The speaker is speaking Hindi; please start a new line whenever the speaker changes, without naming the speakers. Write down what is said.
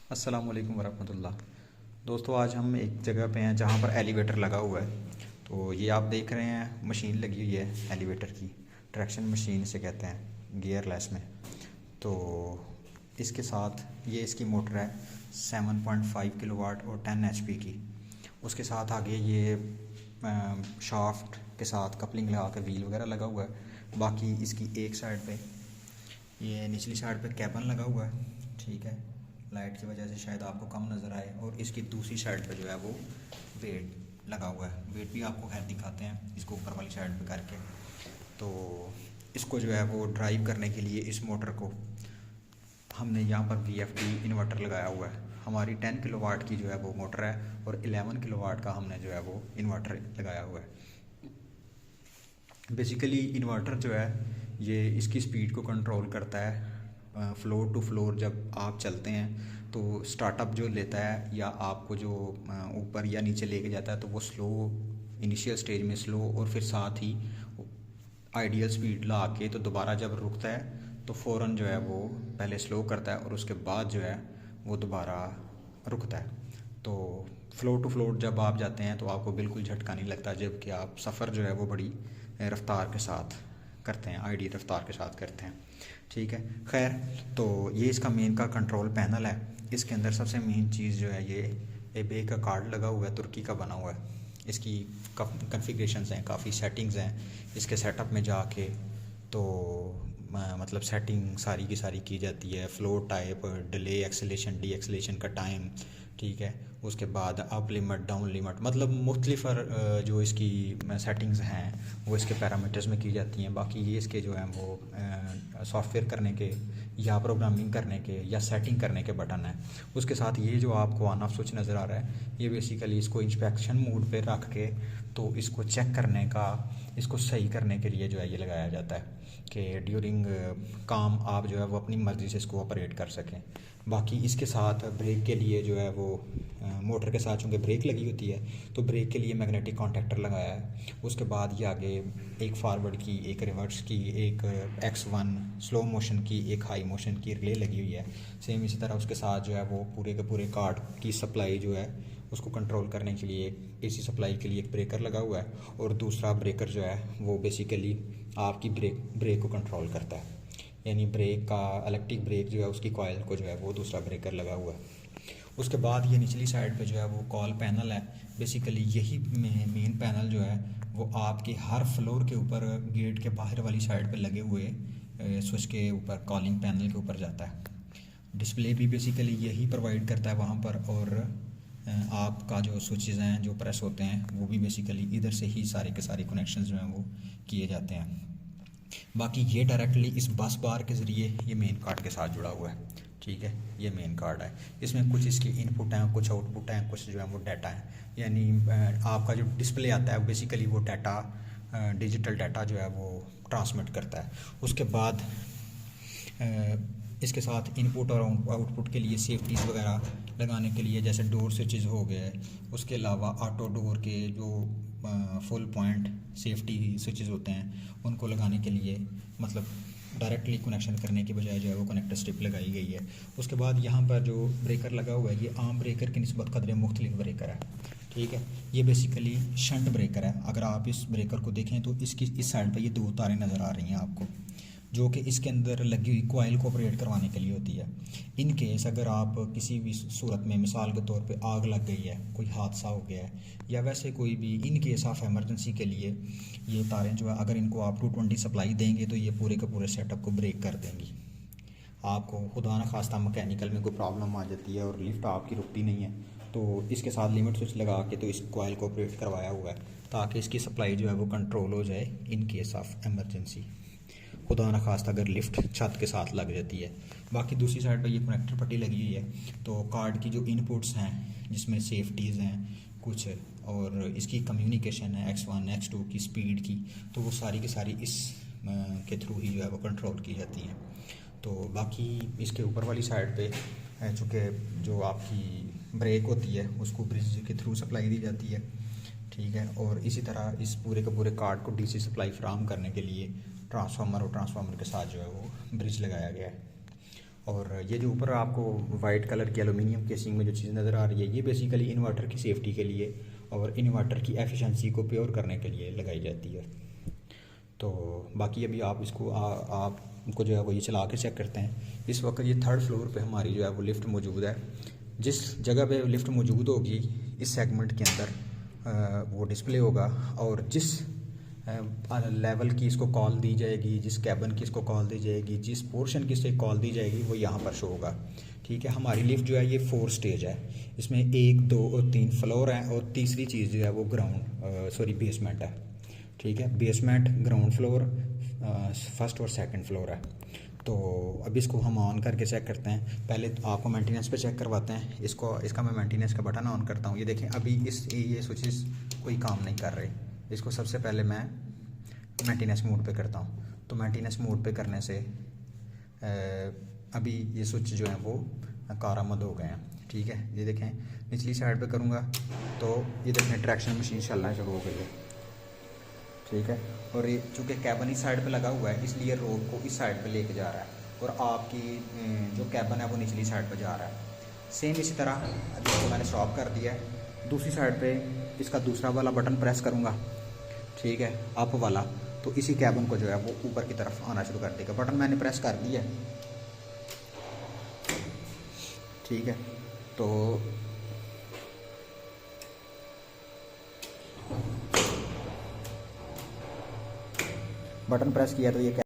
अस्सलाम वालेकुम वरहमतुल्लाह। दोस्तों, आज हम एक जगह पे हैं जहाँ पर एलिवेटर लगा हुआ है। तो ये आप देख रहे हैं, मशीन लगी हुई है एलिवेटर की। ट्रैक्शन मशीन इसे कहते हैं, गियरलेस में। तो इसके साथ ये इसकी मोटर है 7.5 किलोवाट और 10 एचपी की। उसके साथ आगे ये शाफ्ट के साथ कपलिंग लगा कर व्हील वगैरह लगा हुआ है। बाकी इसकी एक साइड पे, ये निचली साइड पे कैबन लगा हुआ है, ठीक है। लाइट की वजह से शायद आपको कम नज़र आए। और इसकी दूसरी साइड पे जो है वो वेट लगा हुआ है। वेट भी आपको खैर दिखाते हैं इसको ऊपर वाली साइड पे करके। तो इसको जो है वो ड्राइव करने के लिए इस मोटर को हमने यहाँ पर VFD इन्वर्टर लगाया हुआ है। हमारी 10 किलोवाट की जो है वो मोटर है और 11 किलोवाट का हमने जो है वो इन्वर्टर लगाया हुआ है। बेसिकली इन्वर्टर जो है ये इसकी स्पीड को कंट्रोल करता है। फ्लोर टू फ्लोर जब आप चलते हैं तो स्टार्टअप जो लेता है या आपको जो ऊपर या नीचे लेके जाता है तो वो स्लो, इनिशियल स्टेज में स्लो और फिर साथ ही आइडियल स्पीड ला के तो दोबारा जब रुकता है तो फ़ौरन जो है वो पहले स्लो करता है और उसके बाद जो है वो दोबारा रुकता है। तो फ्लोर टू फ्लोर जब आप जाते हैं तो आपको बिल्कुल झटका नहीं लगता, जबकि आप सफ़र जो है वो बड़ी रफ्तार के साथ करते हैं, आइडियल रफ्तार के साथ करते हैं, ठीक है। खैर, तो ये इसका मेन का कंट्रोल पैनल है। इसके अंदर सबसे मेन चीज़ जो है ये एबे का कार्ड लगा हुआ है, तुर्की का बना हुआ है। इसकी कॉन्फ़िगरेशंस हैं, काफ़ी सेटिंग्स हैं। इसके सेटअप में जाके तो मतलब सेटिंग सारी की सारी की जाती है। Flow type, delay, acceleration, D acceleration का टाइम, ठीक है। उसके बाद अप लिमिट, डाउन लिमिट, मतलब मुख्तलिफ जो इसकी सेटिंग्स हैं वो इसके पैरामीटर्स में की जाती हैं। बाकी ये इसके जो हैं वो सॉफ्टवेयर करने के या प्रोग्रामिंग करने के या सेटिंग करने के बटन हैं। उसके साथ ये जो आपको ऑन ऑफ स्विच नज़र आ रहा है ये बेसिकली इसको इंस्पेक्शन मोड पे रख के तो इसको चेक करने का, इसको सही करने के लिए जो है ये लगाया जाता है कि ड्यूरिंग काम आप जो है वो अपनी मर्ज़ी से इसको ऑपरेट कर सकें। बाकी इसके साथ ब्रेक के लिए जो है वो मोटर के साथ चूँकि ब्रेक लगी होती है तो ब्रेक के लिए मैग्नेटिक कॉन्टैक्टर लगाया है। उसके बाद ये आगे एक फारवर्ड की, एक रिवर्स की, एक X1 स्लो मोशन की, एक हाई मोशन की रिले लगी हुई है। सेम इसी तरह उसके साथ जो है वो पूरे के पूरे कार्ड की सप्लाई जो है उसको कंट्रोल करने के लिए AC सप्लाई के लिए एक ब्रेकर लगा हुआ है और दूसरा ब्रेकर जो है वो बेसिकली आपकी ब्रेक को कंट्रोल करता है। यानी ब्रेक का इलेक्ट्रिक ब्रेक जो है उसकी कॉइल को जो है वो दूसरा ब्रेकर लगा हुआ है। उसके बाद ये निचली साइड पे जो है वो कॉल पैनल है। बेसिकली यही मेन पैनल जो है वो आपके हर फ्लोर के ऊपर गेट के बाहर वाली साइड पे लगे हुए स्विच के ऊपर, कॉलिंग पैनल के ऊपर जाता है। डिस्प्ले भी बेसिकली यही प्रोवाइड करता है वहाँ पर। और आपका जो स्विचेज़ हैं जो प्रेस होते हैं वो भी बेसिकली इधर से ही सारे के सारे कनेक्शंस जो हैं वो किए जाते हैं। बाकी ये डायरेक्टली इस बस बार के ज़रिए ये मेन कार्ड के साथ जुड़ा हुआ है, ठीक है। ये मेन कार्ड है, इसमें कुछ इसके इनपुट हैं, कुछ आउटपुट हैं, कुछ जो है वो डाटा है। यानी आपका जो डिस्प्ले आता है बेसिकली वो डाटा, डिजिटल डाटा जो है वो ट्रांसमिट करता है। उसके बाद इसके साथ इनपुट और आउटपुट के लिए सेफ्टीज़ वगैरह लगाने के लिए जैसे डोर स्विचेज़ हो गए, उसके अलावा ऑटो डोर के जो फुल पॉइंट सेफ्टी स्विचेज़ होते हैं उनको लगाने के लिए, मतलब डायरेक्टली कनेक्शन करने की बजाय जो है वो कनेक्टर स्ट्रिप लगाई गई है। उसके बाद यहाँ पर जो ब्रेकर लगा हुआ है ये आम ब्रेकर की निस्बत कदरे मुख्तलिफ ब्रेकर है, ठीक है। ये बेसिकली शंट ब्रेकर है। अगर आप इस ब्रेकर को देखें तो इसकी इस साइड पर ये दो तारें नज़र आ रही हैं आपको, जो कि इसके अंदर लगी हुई कॉइल को ऑपरेट करवाने के लिए होती है। इन केस अगर आप किसी भी सूरत में, मिसाल के तौर पे आग लग गई है, कोई हादसा हो गया है या वैसे कोई भी इन केस ऑफ एमरजेंसी के लिए ये तारें जो है अगर इनको आप 220 सप्लाई देंगे तो ये पूरे के पूरे सेटअप को ब्रेक कर देंगी। आपको खुदा न खास्ता मैकेनिकल में कोई प्रॉब्लम आ जाती है और लिफ्ट आपकी रुकती नहीं है तो इसके साथ लिमिट स्विच लगा के तो इस कॉइल को ऑपरेट करवाया हुआ है ताकि इसकी सप्लाई जो है वो कंट्रोल हो जाए इन केस ऑफ एमरजेंसी। खुदा न खास्ता अगर लिफ्ट छत के साथ लग जाती है। बाकी दूसरी साइड पर ये कनेक्टर पट्टी लगी हुई है तो कार्ड की जो इनपुट्स हैं जिसमें सेफ्टीज़ हैं कुछ और इसकी कम्युनिकेशन है X1 X2 की स्पीड की, तो वो सारी की सारी इस के थ्रू ही जो है वो कंट्रोल की जाती हैं। तो बाकी इसके ऊपर वाली साइड पे चूँकि जो आपकी ब्रेक होती है उसको ब्रिज के थ्रू सप्लाई दी जाती है, ठीक है। और इसी तरह इस पूरे के पूरे कार्ड को DC सप्लाई फ्राहम करने के लिए ट्रांसफार्मर और ट्रांसफार्मर के साथ जो है वो ब्रिज लगाया गया है। और ये जो ऊपर आपको वाइट कलर की एलुमिनियम केसिंग में जो चीज़ नज़र आ रही है, ये बेसिकली इन्वर्टर की सेफ्टी के लिए और इन्वर्टर की एफिशिएंसी को प्योर करने के लिए लगाई जाती है। तो बाकी अभी आप इसको आपको जो है वो ये चला के चेक करते हैं। इस वक्त ये 3rd फ्लोर पे हमारी जो है वो लिफ्ट मौजूद है। जिस जगह पे लिफ्ट मौजूद होगी इस सेगमेंट के अंदर वो डिस्प्ले होगा, और जिस लेवल की इसको कॉल दी जाएगी, जिस कैबिन की इसको कॉल दी जाएगी, जिस पोर्शन की इसे कॉल दी जाएगी, वो यहाँ पर शो होगा। ठीक है, हमारी लिफ्ट जो है ये 4 स्टेज है। इसमें 1, 2 और 3 फ्लोर हैं, और तीसरी चीज़ जो है वो बेसमेंट है। ठीक है, बेसमेंट, ग्राउंड फ्लोर, फर्स्ट और सेकंड फ्लोर है। तो अब इसको हम ऑन करके चेक करते हैं। पहले तो आपको मेंटेनेंस पे चेक करवाते हैं। इसका मैं मेंटेनेंस का बटन ऑन करता हूँ। ये देखें अभी ये स्विचेस कोई काम नहीं कर रहे। इसको सबसे पहले मैं मेंटेनेंस मोड पे करता हूँ। तो मेंटेनेंस मोड पे करने से अभी ये स्विच जो हैं वो कारआमद हो गए हैं। ठीक है, ये देखें निचली साइड पे करूँगा तो ये देखें ट्रैक्शन मशीन चलना शुरू हो गई है। ठीक है, और ये चूँकि कैबिन इस साइड पे लगा हुआ है इसलिए रोड को इस साइड पे लेके जा रहा है, और आपकी जो कैबिन है वो निचली साइड पे जा रहा है। सेम इसी तरह जिसको मैंने स्टॉप कर दिया है, दूसरी साइड पे इसका दूसरा वाला बटन प्रेस करूँगा। ठीक है, अप वाला, तो इसी कैबिन को जो है वो ऊपर की तरफ आना शुरू कर देगा। बटन मैंने प्रेस कर दिया है। ठीक है, तो बटन प्रेस किया तो ये